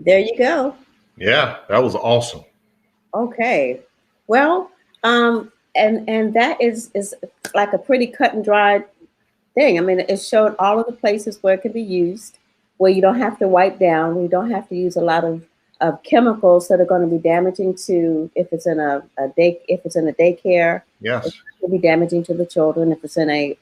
There you go. Yeah, that was awesome. Okay. Well, and that is like a pretty cut and dried thing. I mean, it showed all of the places where it can be used, where you don't have to wipe down, where you don't have to use a lot of chemicals that are going to be damaging to if it's in if it's in a daycare, Yes. it's going to be damaging to the children. If it's in a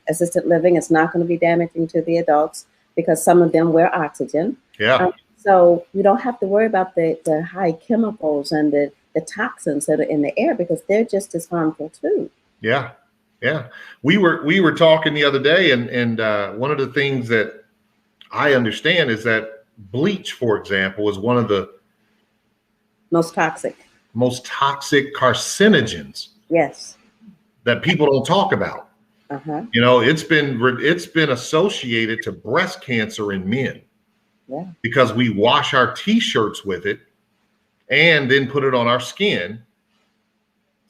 assisted living, it's not going to be damaging to the adults because some of them wear oxygen. Yeah. So you don't have to worry about the high chemicals and the toxins that are in the air because they're just as harmful too. Yeah. Yeah. We were talking the other day, and one of the things that I understand is that bleach, for example, is one of the most toxic carcinogens. Yes. That people don't talk about. Uh-huh. You know, it's been associated to breast cancer in men. Yeah. Because we wash our t-shirts with it and then put it on our skin,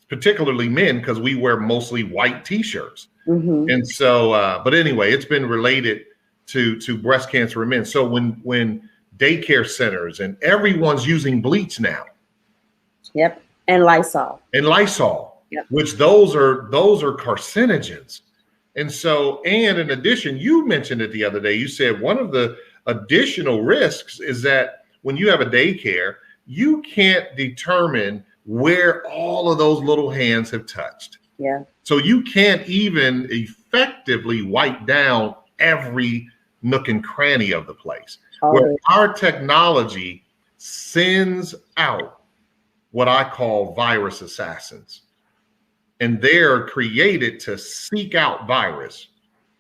particularly men, because we wear mostly white t-shirts. Mm-hmm. And so, but anyway, it's been related to breast cancer in men. So when daycare centers and everyone's using bleach now. Yep. And Lysol. Yep. Which those are carcinogens. And so, and in addition, you mentioned it the other day, you said one of the additional risks is that when you have a daycare, you can't determine where all of those little hands have touched. Yeah. So you can't even effectively wipe down every nook and cranny of the place. Where our technology sends out what I call virus assassins. And they're created to seek out virus,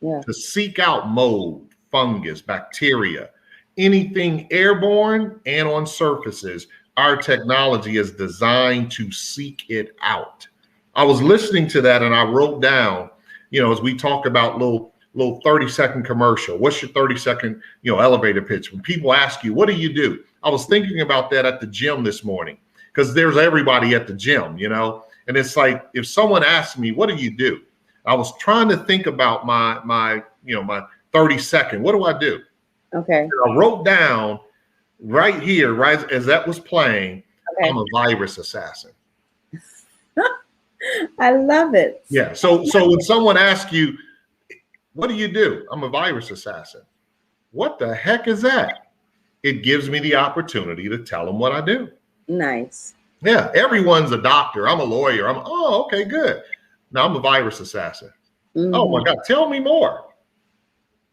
to seek out mold, fungus, bacteria, anything airborne and on surfaces. Our technology is designed to seek it out. I was listening to that and I wrote down, you know, as we talk about little 30-second commercial, what's your 30-second, elevator pitch? When people ask you, what do you do? I was thinking about that at the gym this morning because there's everybody at the gym, and it's like, if someone asks me, what do you do? I was trying to think about my 30-second. What do I do? Okay. And I wrote down right here, right as that was playing, I'm a virus assassin. I love it. Yeah. So when someone asks you, what do you do? I'm a virus assassin. What the heck is that? It gives me the opportunity to tell them what I do. Nice. Yeah. Everyone's a doctor. I'm a lawyer. Okay, good. Now I'm a virus assassin. Mm-hmm. Oh my God. Tell me more.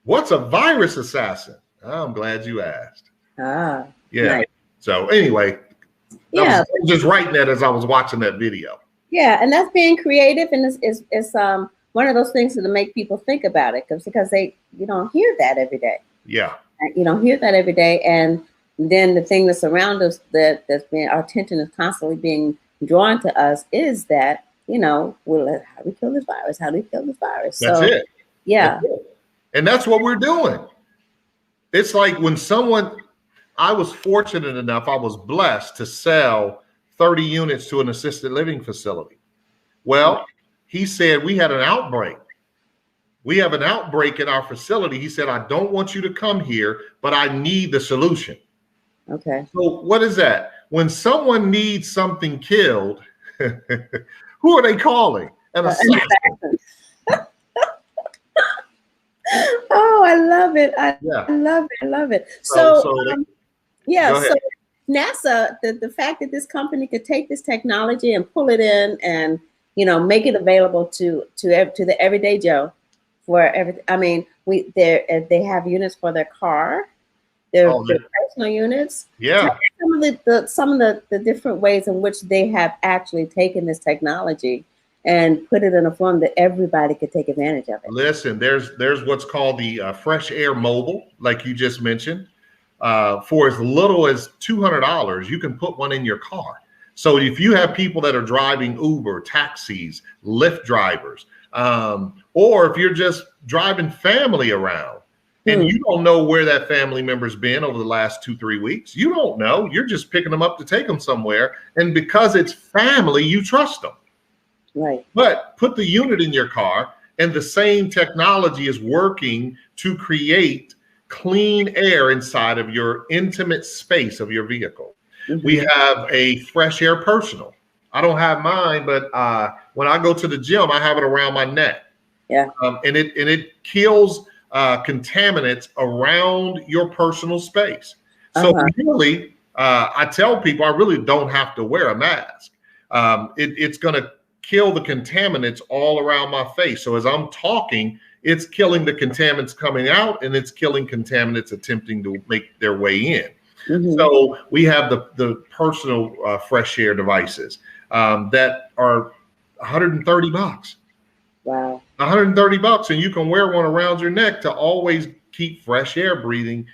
What's a virus assassin? I'm glad you asked. Yeah. Nice. So anyway, I was just writing that as I was watching that video. Yeah. And that's being creative. And it's one of those things that make people think about it because you don't hear that every day. Yeah. You don't hear that every day. And then the thing that's around us that's being, our attention is constantly being drawn to us is that, well, how do we kill this virus? How do we kill this virus? That's it. Yeah. That's it. And that's what we're doing. It's like when I was fortunate enough, I was blessed to sell 30 units to an assisted living facility. Well, he said, we had an outbreak. We have an outbreak in our facility. He said, I don't want you to come here, but I need the solution. Okay. So what is that? When someone needs something killed, who are they calling? An assassin. Oh, I love it. I love it. So NASA, the fact that this company could take this technology and pull it in and, make it available to the everyday Joe for everything. I mean, they have units for their car, their personal units. Yeah. Some of the different ways in which they have actually taken this technology and put it in a form that everybody could take advantage of it. Listen, there's what's called the Fresh Air Mobile, like you just mentioned. For as little as $200, you can put one in your car. So if you have people that are driving Uber, taxis, Lyft drivers, or if you're just driving family around and you don't know where that family member's been over the last 2-3 weeks, you don't know. You're just picking them up to take them somewhere. And because it's family, you trust them. Right. But put the unit in your car and the same technology is working to create clean air inside of your intimate space of your vehicle. We have a fresh air personal. I don't have mine, but when I go to the gym, I have it around my neck. Yeah. And it kills contaminants around your personal space. So really, I tell people I really don't have to wear a mask. It's going to kill the contaminants all around my face. So as I'm talking, it's killing the contaminants coming out, and it's killing contaminants attempting to make their way in. So we have the personal fresh air devices that are $130. Wow. $130, and you can wear one around your neck to always keep fresh air breathing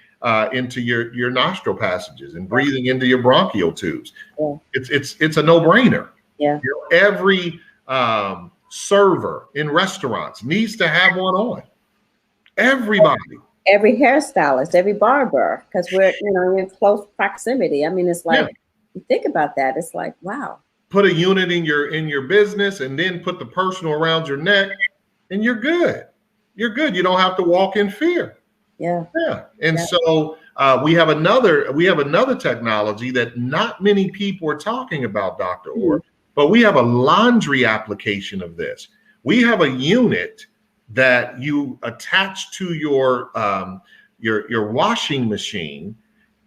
into your nostril passages and breathing into your bronchial tubes. Yeah. It's a no-brainer. Yeah. You know, every server in restaurants needs to have one on. Everybody. Every hairstylist, every barber, because we're in close proximity. I mean, it's like you think about that. It's like, wow. Put a unit in your business, and then put the personal around your neck, and you're good. You're good. You don't have to walk in fear. Yeah. Yeah. And so we have another technology that not many people are talking about, Dr. Orr, but we have a laundry application of this. We have a unit that you attach to your washing machine,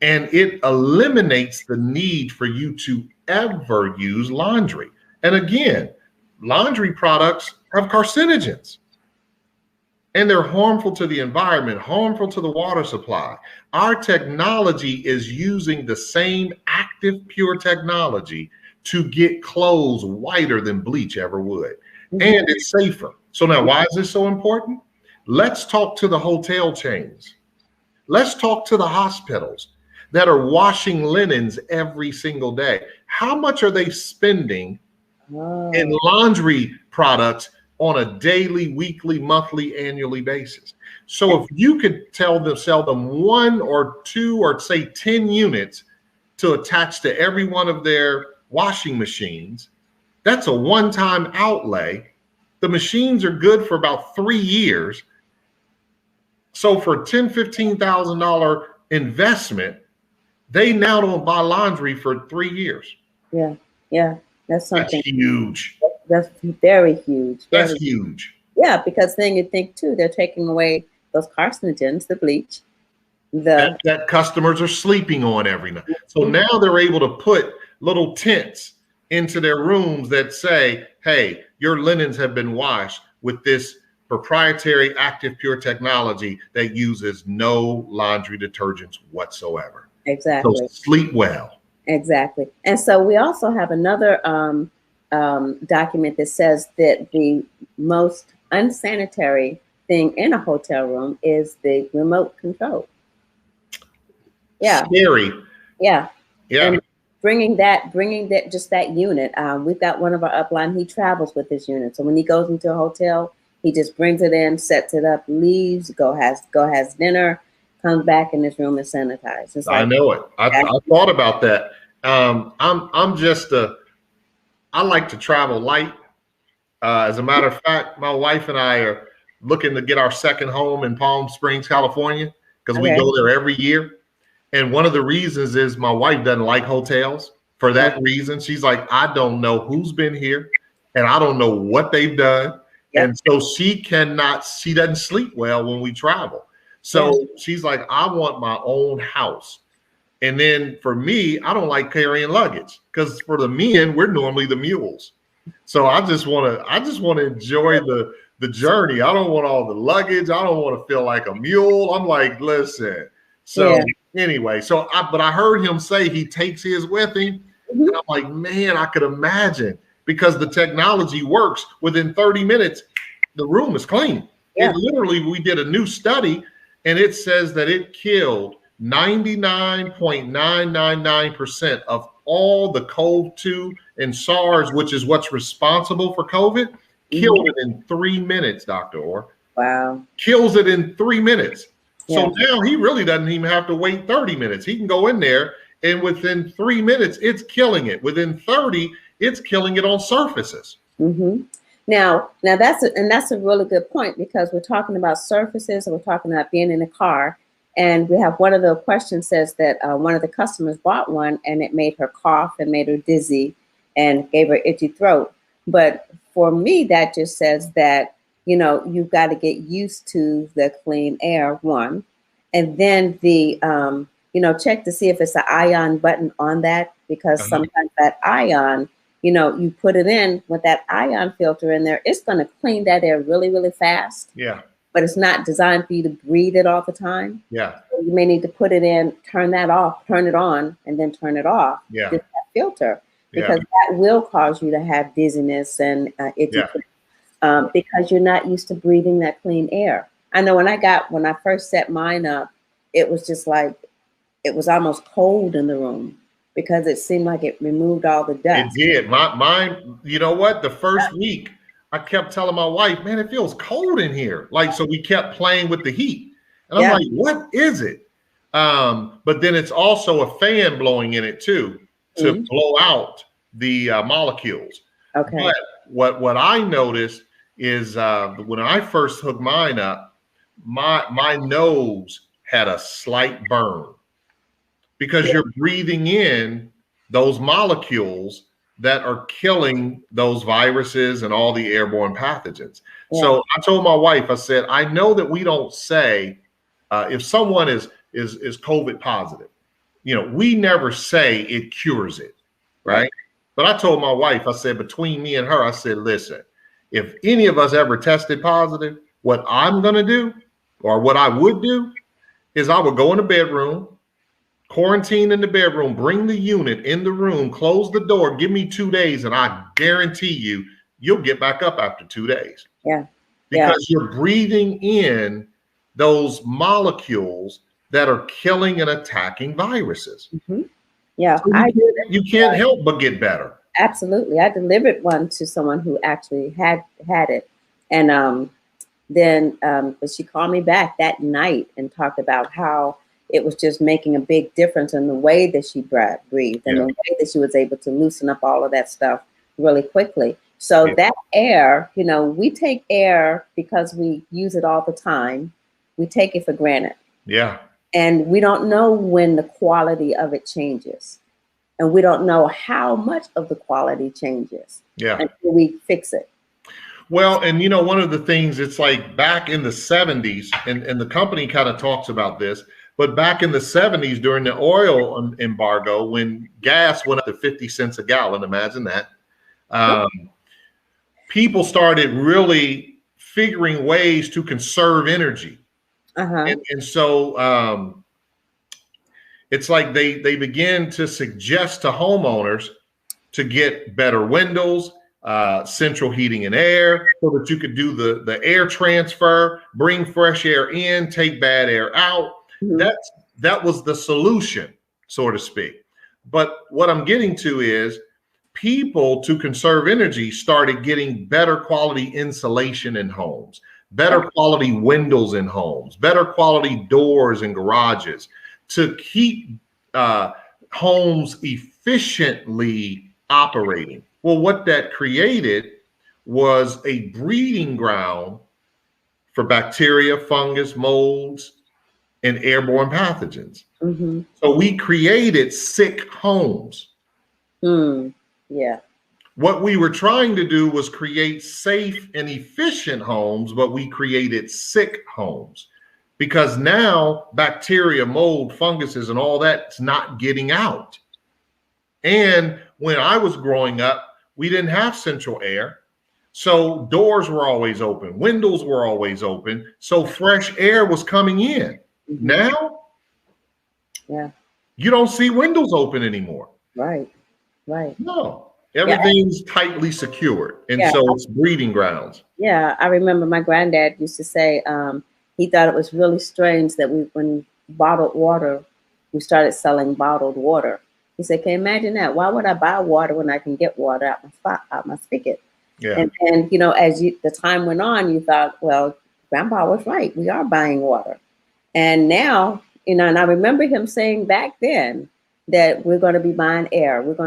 and it eliminates the need for you to ever use laundry. And again, laundry products have carcinogens, and they're harmful to the environment, harmful to the water supply. Our technology is using the same active pure technology to get clothes whiter than bleach ever would. And it's safer. So now, why is this so important? Let's talk to the hotel chains. Let's talk to the hospitals that are washing linens every single day. How much are they spending in laundry products on a daily, weekly, monthly, annually basis? So if you could sell them 1 or 2 or say 10 units to attach to every one of their washing machines, that's a one-time outlay. The machines are good for about 3 years. So for $10,000, $15,000 investment, they now don't buy laundry for 3 years. Yeah. Yeah. That's something. That's huge. That's very huge. That's huge. Yeah, because then you think too, they're taking away those carcinogens, the bleach, that customers are sleeping on every night. So now they're able to put little tents into their rooms that say, hey, your linens have been washed with this proprietary active pure technology that uses no laundry detergents whatsoever. Exactly. So sleep well. Exactly. And so we also have another document that says that the most unsanitary thing in a hotel room is the remote control. Yeah. Scary. Yeah. Yeah. And bringing that just that unit. We've got one of our upline, he travels with this unit. So when he goes into a hotel, he just brings it in, sets it up, leaves, has dinner, comes back in his room and sanitizes. It's like, I know it. I thought about that. I like to travel light. As a matter of fact, my wife and I are looking to get our second home in Palm Springs, California, because we go there every year. And one of the reasons is my wife doesn't like hotels. For that reason, she's like, I don't know who's been here, and I don't know what they've done. And so she doesn't sleep well when we travel. So she's like, I want my own house. And then for me, I don't like carrying luggage, because for the men, we're normally the mules. So I just want to enjoy the journey. I don't want all the luggage. I don't want to feel like a mule. I'm like, listen. So anyway, but I heard him say he takes his with him. And I'm like, man, I could imagine, because the technology works within 30 minutes. The room is clean. Yeah. It literally, we did a new study, and it says that it killed 99.999% of all the CoV-2 and SARS, which is what's responsible for COVID, killed it in 3 minutes, Dr. Orr. Wow. Kills it in 3 minutes. So now he really doesn't even have to wait 30 minutes. He can go in there, and within 3 minutes, it's killing it. Within 30, it's killing it on surfaces. Now that's a really good point, because we're talking about surfaces, and we're talking about being in a car, And we have one of the questions says that one of the customers bought one and it made her cough and made her dizzy and gave her itchy throat. But for me, that just says that, you've got to get used to the clean air, one. And then check to see if it's an ion button on that, because sometimes that ion, you put it in with that ion filter in there, it's going to clean that air really, really fast. Yeah. But it's not designed for you to breathe it all the time. Yeah. So you may need to put it in, turn that off, turn it on, and then turn it off. Yeah. Just that filter, because that will cause you to have dizziness and itchy, because you're not used to breathing that clean air. I know when I first set mine up, it was just like, it was almost cold in the room because it seemed like it removed all the dust. It did. Mine, you know what? The first week, I kept telling my wife, man, it feels cold in here. So we kept playing with the heat. And I'm like, what is it? But then it's also a fan blowing in it too, to blow out the molecules. Okay. But what I noticed is when I first hooked mine up, my nose had a slight burn because you're breathing in those molecules that are killing those viruses and all the airborne pathogens. Yeah. So I told my wife, I said, I know that we don't say if someone is COVID positive, we never say it cures it, right? But I told my wife, I said, between me and her, I said, listen, if any of us ever tested positive, what I'm going to do, or what I would do, is I would go in the bedroom, quarantine in the bedroom, bring the unit in the room, close the door, give me 2 days, and I guarantee you'll get back up after 2 days. Yeah. Because you're breathing in those molecules that are killing and attacking viruses. Mm-hmm. Yeah. So you can't help but get better. Absolutely. I delivered one to someone who actually had it. And but she called me back that night and talked about how it was just making a big difference in the way that she breathed and the way that she was able to loosen up all of that stuff really quickly. So that air, we take air because we use it all the time. We take it for granted. Yeah. And we don't know when the quality of it changes. And we don't know how much of the quality changes until we fix it. Well, and one of the things, it's like back in the 70s, and the company kind of talks about this, but back in the 70s during the oil embargo, when gas went up to 50 cents a gallon, imagine that, people started really figuring ways to conserve energy. And so it's like they began to suggest to homeowners to get better windows, central heating and air, so that you could do the air transfer, bring fresh air in, take bad air out. That was the solution, so to speak. But what I'm getting to is people, to conserve energy, started getting better quality insulation in homes, better quality windows in homes, better quality doors in garages, to keep homes efficiently operating. Well, what that created was a breeding ground for bacteria, fungus, molds, and airborne pathogens. So we created sick homes. Yeah. What we were trying to do was create safe and efficient homes, but we created sick homes because now bacteria, mold, funguses, and all that's not getting out. And when I was growing up, we didn't have central air. So doors were always open, windows were always open. So fresh air was coming in. Now, you don't see windows open anymore. Right. No, everything's tightly secured. And so it's breeding grounds. Yeah, I remember my granddad used to say he thought it was really strange that when bottled water, we started selling bottled water. He said, can you imagine that? Why would I buy water when I can get water out my spigot? Yeah. And as the time went on, you thought, well, Grandpa was right. We are buying water. And now, and I remember him saying back then that we're going to be buying air. There's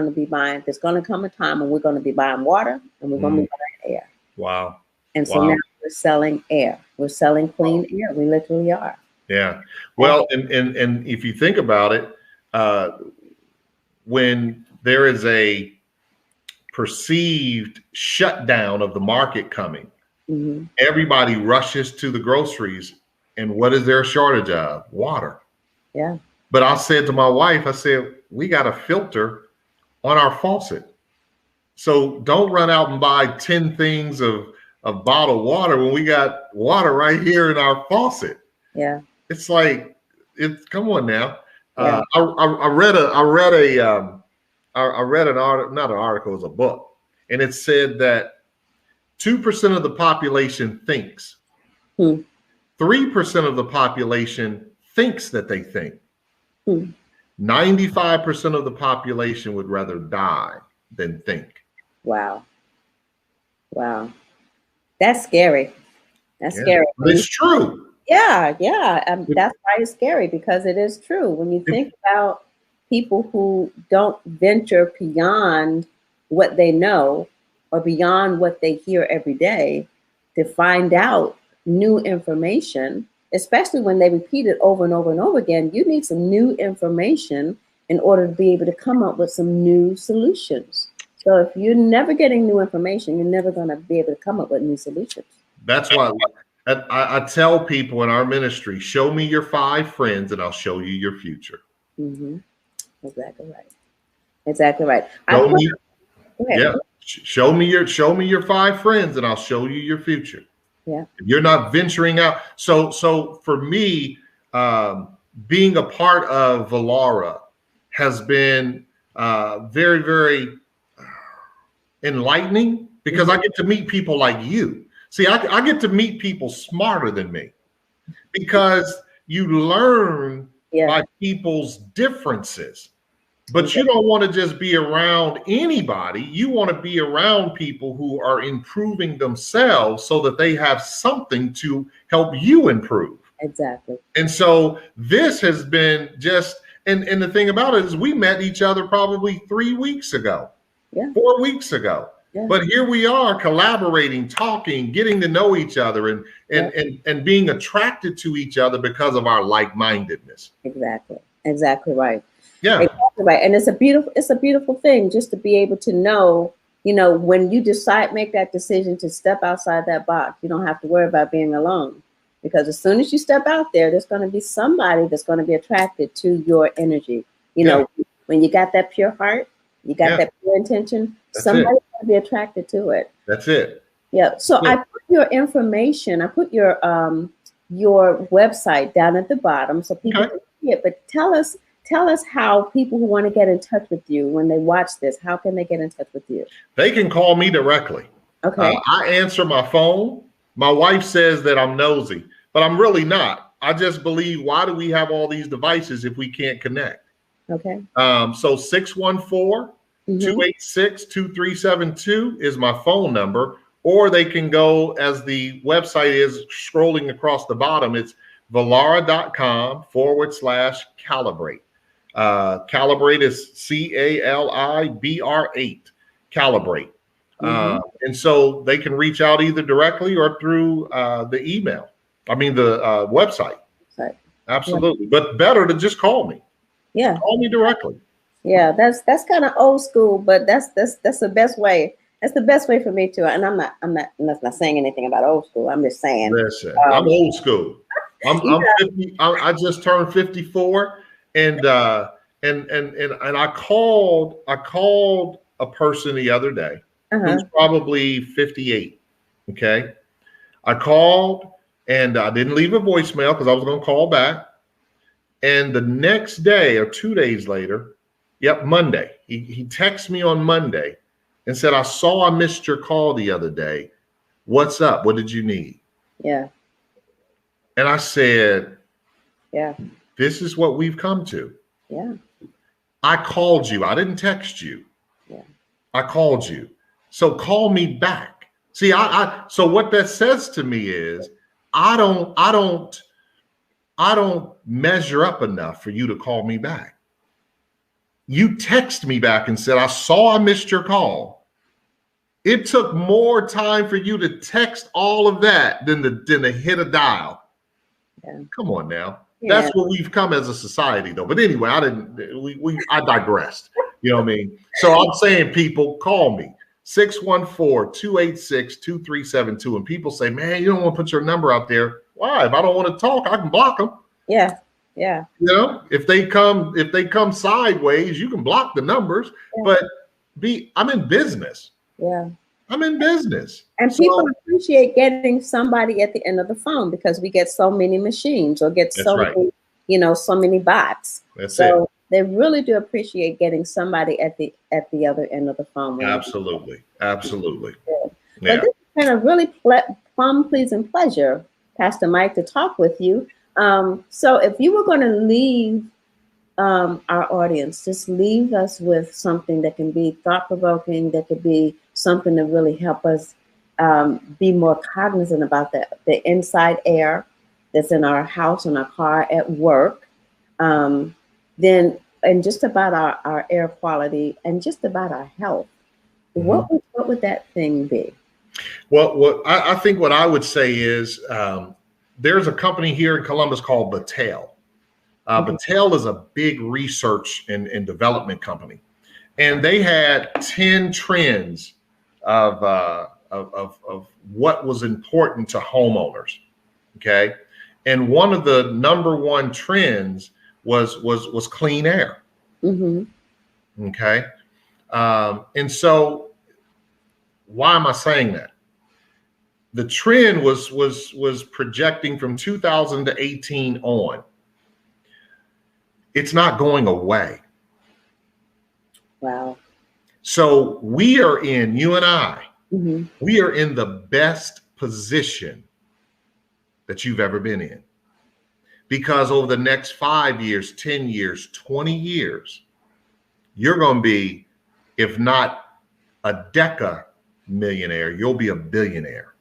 going to come a time when we're going to be buying water and we're going to be buying air. Wow. And so now we're selling air. We're selling clean air. We literally are. Yeah. Well, and if you think about it, when there is a perceived shutdown of the market coming, everybody rushes to the groceries. And what is there a shortage of? Water. Yeah. But I said to my wife, I said, we got a filter on our faucet. So don't run out and buy 10 things of bottled water when we got water right here in our faucet. Yeah. It's like, come on now. Yeah. I read an article, not an article, it was a book, and it said that 2% of the population thinks. 3% of the population thinks that they think. 95% of the population would rather die than think. Wow. Wow. That's scary. That's scary. But it's true. Yeah. That's why it's scary, because it is true. When you think about people who don't venture beyond what they know or beyond what they hear every day to find out new information, especially when they repeat it over and over and over again, you need some new information in order to be able to come up with some new solutions. So if you're never getting new information, you're never going to be able to come up with new solutions. That's why I tell people in our ministry, show me your 5 friends and I'll show you your future. Exactly right. Exactly right. Show me your 5 friends and I'll show you your future. Yeah. You're not venturing out. So for me, being a part of Vollara has been very, very enlightening, because I get to meet people like you. See, I get to meet people smarter than me, because you learn by people's differences. But you don't want to just be around anybody. You want to be around people who are improving themselves so that they have something to help you improve. Exactly. And so this has been just, and the thing about it is we met each other probably 3 weeks ago, 4 weeks ago. But here we are collaborating, talking, getting to know each other and being attracted to each other because of our like-mindedness. Exactly right. Yeah. Exactly right. And it's a beautiful thing just to be able to know, when you make that decision to step outside that box, you don't have to worry about being alone, because as soon as you step out there, there's going to be somebody that's going to be attracted to your energy. When you got that pure heart, you got that pure intention, somebody's going to be attracted to it. That's it. Yeah. So I put your information, I put your website down at the bottom so people can see it, but tell us how people who want to get in touch with you when they watch this, how can they get in touch with you? They can call me directly. Okay. I answer my phone. My wife says that I'm nosy, but I'm really not. I just believe, why do we have all these devices if we can't connect? Okay. So 614-286-2372 is my phone number, or they can go, as the website is scrolling across the bottom, it's vollara.com/calibrate. Calibrate is CALIBR8, calibrate. And so they can reach out either directly or through the website. Right. Absolutely. But better to just call me. Yeah. Call me directly. Yeah, that's kind of old school, but that's the best way. That's the best way for me too. And I'm not saying anything about old school. I'm just saying. Listen, I'm old school. I'm 50. I just turned 54. And I called a person the other day who's probably 58. Okay. I called and I didn't leave a voicemail because I was going to call back. And the next day or 2 days later, Monday, he texted me on Monday and said, I saw I missed your call the other day. What's up? What did you need? Yeah. And I said, yeah, this is what we've come to. Yeah. I called you. I didn't text you. Yeah. I called you. So call me back. See, so what that says to me is I don't measure up enough for you to call me back. You text me back and said, I saw I missed your call. It took more time for you to text all of that than to hit a dial. Come on now. Yeah. That's what we've come as a society, though. But anyway, I digressed. You know what I mean? So I'm saying, people, call me 614-286-2372. And people say, man, you don't want to put your number out there. Why? If I don't want to talk, I can block them. Yeah. Yeah. You know, if they come sideways, you can block the numbers. Yeah. But I'm in business. Yeah. I'm in business. And people appreciate getting somebody at the end of the phone, because we get so many machines, or get so many, so many bots. So they really do appreciate getting somebody at the other end of the phone. Absolutely. Absolutely. Yeah. But this has been a really fun, pleasing pleasure, Pastor Mike, to talk with you. So if you were going to leave our audience, just leave us with something that can be thought-provoking, that could be something to really help us be more cognizant about the inside air that's in our house, in our car, at work, and just about our air quality, and just about our health. Mm-hmm. What would that thing be? Well, I think what I would say is there's a company here in Columbus called Battelle. Battelle is a big research and development company, and they had 10 trends of what was important to homeowners. Okay, and one of the number one trends was clean air. Mm-hmm. Okay, and so why am I saying that? The trend was projecting from 2018 on. It's not going away. Wow. So you and I, mm-hmm. we are in the best position that you've ever been in. Because over the next 5 years, 10 years, 20 years, you're going to be, if not a deca millionaire, you'll be a billionaire.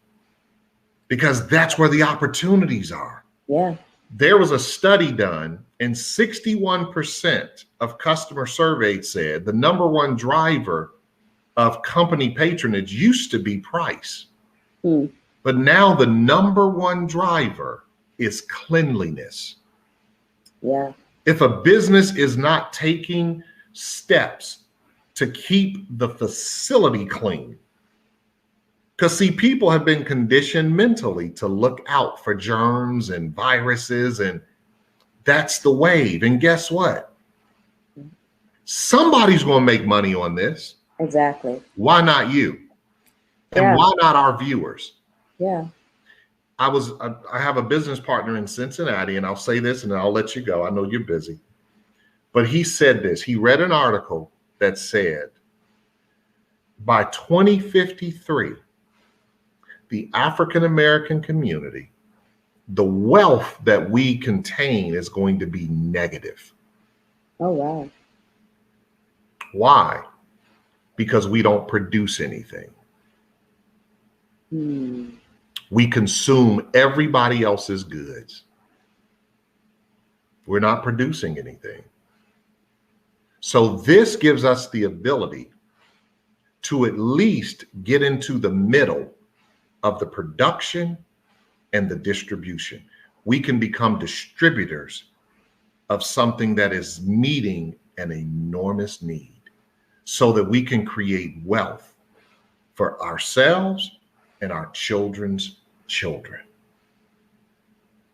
Because that's where the opportunities are. Yeah. There was a study done, and 61% of customer surveyed said the number one driver of company patronage used to be price. But now the number one driver is cleanliness. Yeah. If a business is not taking steps to keep the facility clean, because see, people have been conditioned mentally to look out for germs and viruses, and that's the wave. And guess what? Somebody's going to make money on this. Exactly. Why not you? And why not our viewers? Yeah. I have a business partner in Cincinnati, and I'll say this and I'll let you go. I know you're busy. But he said this. He read an article that said by 2053, the African-American community, the wealth that we contain is going to be negative. Oh, wow. Why? Because we don't produce anything. We consume everybody else's goods. We're not producing anything. So this gives us the ability to at least get into the middle of the production and the distribution. We can become distributors of something that is meeting an enormous need, so that we can create wealth for ourselves and our children's children.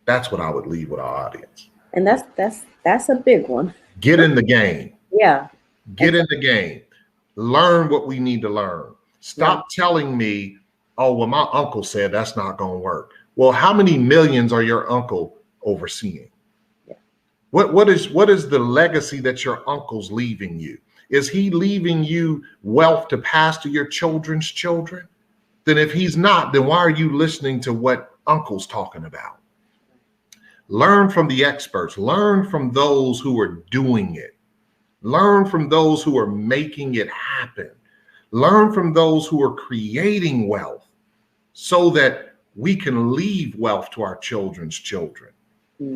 That's what I would leave with our audience. And that's a big one. Get in the game. Yeah. Get in the game. Learn what we need to learn. Stop telling me, oh, well, my uncle said that's not going to work. Well, how many millions are your uncle overseeing? Yeah. What is the legacy that your uncle's leaving you? Is he leaving you wealth to pass to your children's children? Then if he's not, then why are you listening to what uncle's talking about? Learn from the experts. Learn from those who are doing it. Learn from those who are making it happen. Learn from those who are creating wealth, so that we can leave wealth to our children's children.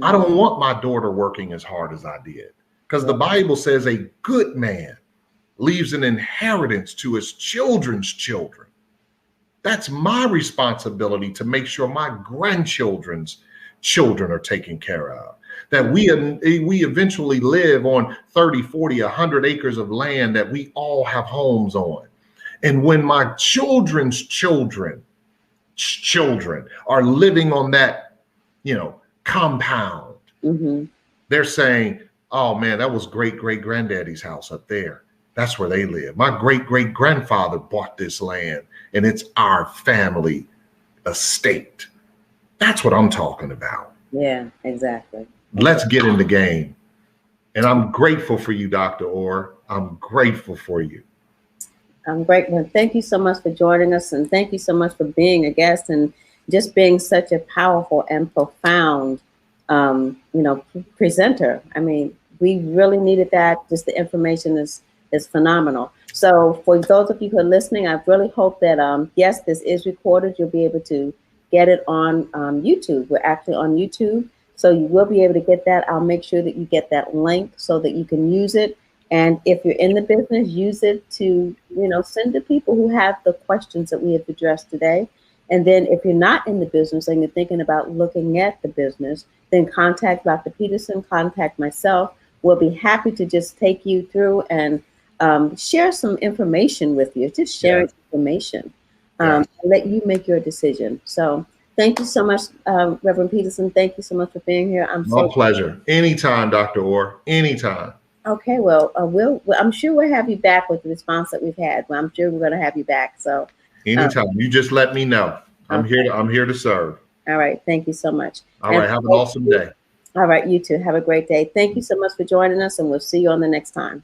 I don't want my daughter working as hard as I did, because the Bible says a good man leaves an inheritance to his children's children. That's my responsibility, to make sure my grandchildren's children are taken care of, that we eventually live on 30, 40, 100 acres of land that we all have homes on. And when my children's children are living on that, compound, they're saying, oh man, that was great granddaddy's house up there. That's where they live. My great grandfather bought this land and it's our family estate. That's what I'm talking about. Yeah, exactly. Let's get in the game. And I'm grateful for you, Dr. Orr. I'm grateful for you. I'm grateful. Thank you so much for joining us. And thank you so much for being a guest and just being such a powerful and profound, presenter. I mean, we really needed that. Just the information is phenomenal. So for those of you who are listening, I really hope that, yes, this is recorded. You'll be able to get it on YouTube. We're actually on YouTube. So you will be able to get that. I'll make sure that you get that link so that you can use it. And if you're in the business, use it to, send to people who have the questions that we have addressed today. And then if you're not in the business and you're thinking about looking at the business, then contact Dr. Peterson, contact myself. We'll be happy to just take you through and share some information with you, just sharing information, let you make your decision. So thank you so much, Reverend Peterson. Thank you so much for being here. My pleasure. Anytime, Dr. Orr, anytime. Okay, well, I'm sure we'll have you back with the response that we've had. Well, I'm sure we're going to have you back. So anytime, you just let me know. I'm here to serve. All right. Thank you so much. All right. Have an awesome day. All right. You too. Have a great day. Thank you so much for joining us, and we'll see you on the next time.